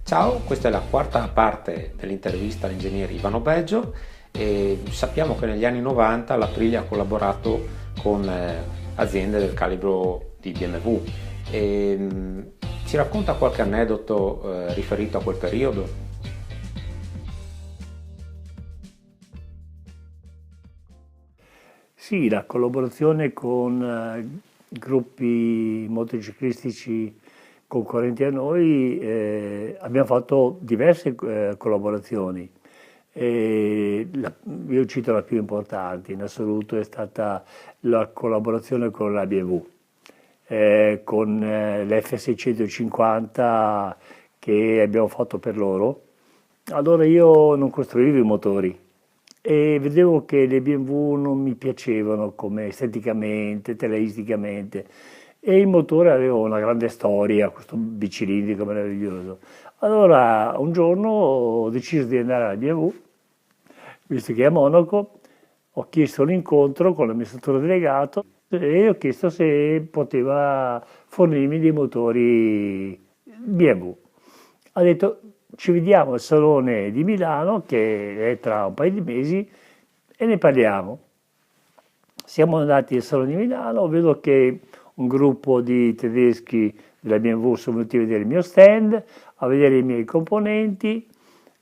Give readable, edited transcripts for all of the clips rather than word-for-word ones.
Ciao, questa è la quarta parte dell'intervista all'ingegnere Ivano Beggio e sappiamo che negli anni 90 l'Aprilia ha collaborato con aziende del calibro di BMW. Ci racconta qualche aneddoto riferito a quel periodo? Sì, la collaborazione con gruppi motociclistici concorrenti a noi, abbiamo fatto diverse collaborazioni. Io cito la più importante in assoluto è stata la collaborazione con la BMW, con l'F650 che abbiamo fatto per loro. Allora io non costruivo i motori e vedevo che le BMW non mi piacevano come esteticamente, telaisticamente, e il motore aveva una grande storia, questo bicilindrico meraviglioso. Allora un giorno ho deciso di andare alla BMW, visto che è a Monaco, ho chiesto un incontro con l'amministratore delegato e ho chiesto se poteva fornirmi dei motori BMW. Ha detto ci vediamo al Salone di Milano, che è tra un paio di mesi, e ne parliamo. Siamo andati al Salone di Milano, vedo che un gruppo di tedeschi della BMW sono venuti a vedere il mio stand, a vedere i miei componenti,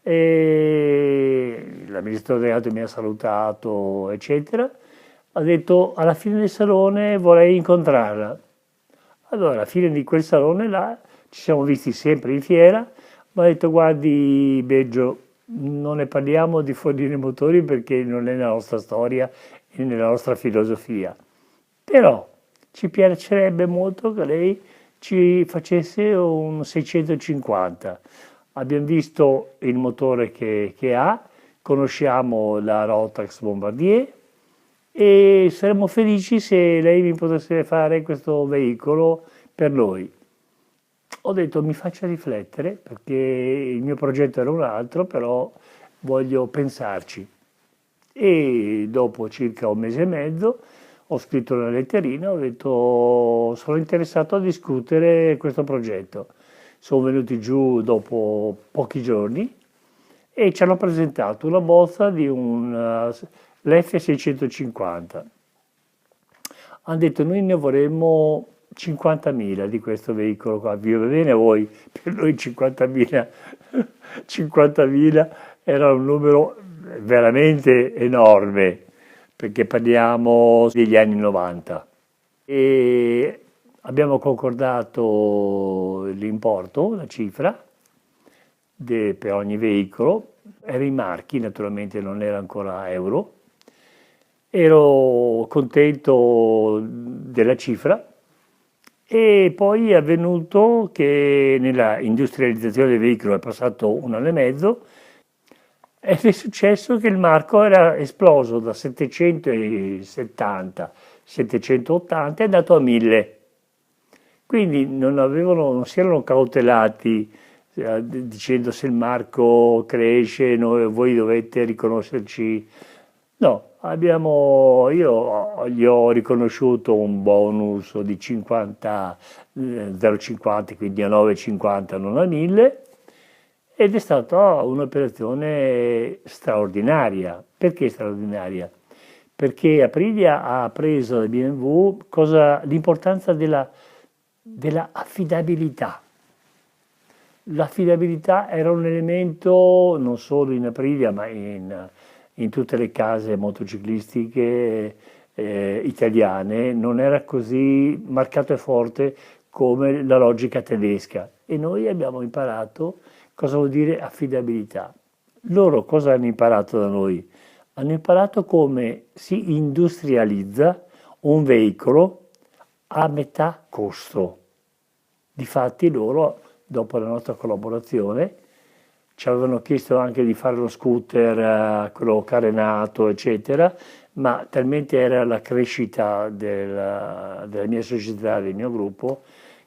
e l'amministratore delegato mi ha salutato, eccetera. Ha detto alla fine del salone vorrei incontrarla. Allora, alla fine di quel salone là ci siamo visti sempre in fiera, ma ha detto guardi Beggio, non ne parliamo di fornire motori perché non è nella nostra storia e nella nostra filosofia. Però ci piacerebbe molto che lei ci facesse un 650. Abbiamo visto il motore che ha, conosciamo la Rotax Bombardier e saremmo felici se lei mi potesse fare questo veicolo per noi. Ho detto mi faccia riflettere perché il mio progetto era un altro, però voglio pensarci. E dopo circa un mese e mezzo ho scritto una letterina, ho detto sono interessato a discutere questo progetto. Sono venuti giù dopo pochi giorni e ci hanno presentato una bozza di l'F650. Hanno detto noi ne vorremmo 50.000 di questo veicolo qua, vi va bene a voi? Per noi 50.000 50.000 era un numero veramente enorme, perché parliamo degli anni 90. E abbiamo concordato l'importo, la cifra per ogni veicolo, era in marchi, naturalmente non era ancora euro. Ero contento della cifra e poi è avvenuto che nella industrializzazione del veicolo è passato un anno e mezzo ed è successo che il marco era esploso da 770, 780 e è andato a 1000. Quindi non si erano cautelati dicendo se il marco cresce, voi dovete riconoscerci. No, io gli ho riconosciuto un bonus di 50, 0,50, quindi a 9,50 non a 1000, ed è stata un'operazione straordinaria. Perché straordinaria? Perché Aprilia ha preso da BMW l'importanza della affidabilità. L'affidabilità era un elemento non solo in Aprilia, ma in tutte le case motociclistiche italiane, non era così marcato e forte come la logica tedesca. E noi abbiamo imparato cosa vuol dire affidabilità. Loro cosa hanno imparato da noi? Hanno imparato come si industrializza un veicolo a metà costo. Difatti loro, dopo la nostra collaborazione, ci avevano chiesto anche di fare lo scooter, quello carenato, eccetera, ma talmente era la crescita della mia società, del mio gruppo,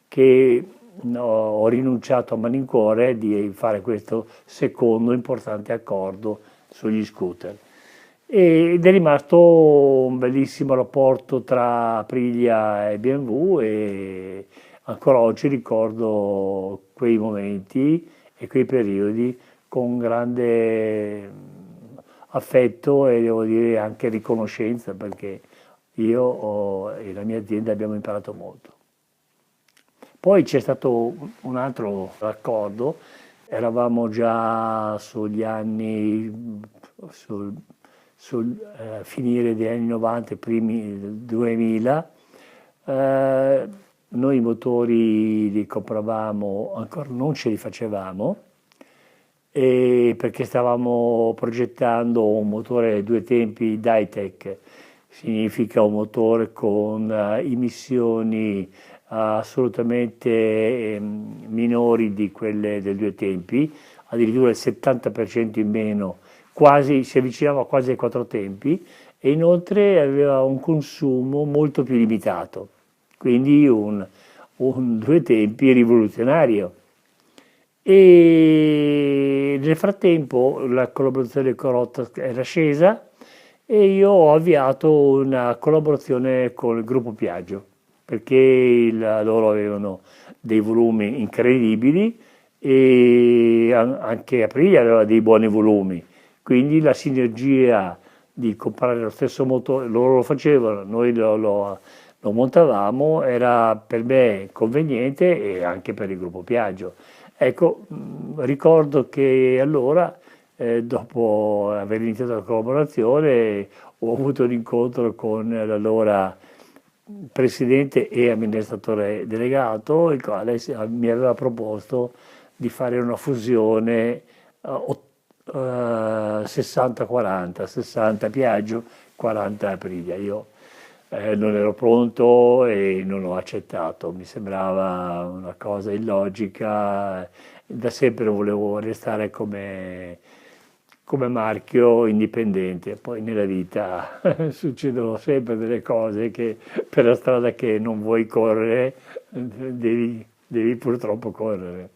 che no, ho rinunciato a malincuore di fare questo secondo importante accordo sugli scooter. Ed è rimasto un bellissimo rapporto tra Aprilia e BMW e ancora oggi ricordo quei momenti e quei periodi con grande affetto e devo dire anche riconoscenza, perché e la mia azienda abbiamo imparato molto. Poi c'è stato un altro raccordo, eravamo già sugli anni, sul finire degli anni 90, primi del 2000, noi i motori li compravamo, ancora non ce li facevamo, perché stavamo progettando un motore a due tempi Dytec, significa un motore con emissioni assolutamente minori di quelle del due tempi, addirittura il 70% in meno, quasi, si avvicinava quasi ai quattro tempi, e inoltre aveva un consumo molto più limitato, quindi un due tempi rivoluzionario. E nel frattempo la collaborazione con Rotta era scesa e io ho avviato una collaborazione con il gruppo Piaggio, perché loro avevano dei volumi incredibili e anche Aprilia aveva dei buoni volumi, quindi la sinergia di comprare lo stesso motore, loro lo facevano, noi lo montavamo, era per me conveniente e anche per il gruppo Piaggio. Ecco, ricordo che allora, dopo aver iniziato la collaborazione, ho avuto un incontro con l'allora presidente e amministratore delegato, il quale mi aveva proposto di fare una fusione 60-40, 60 Piaggio, 40 Aprilia. Io non ero pronto e non ho accettato, mi sembrava una cosa illogica, da sempre volevo restare come marchio indipendente, poi nella vita succedono sempre delle cose che per la strada che non vuoi correre devi purtroppo correre.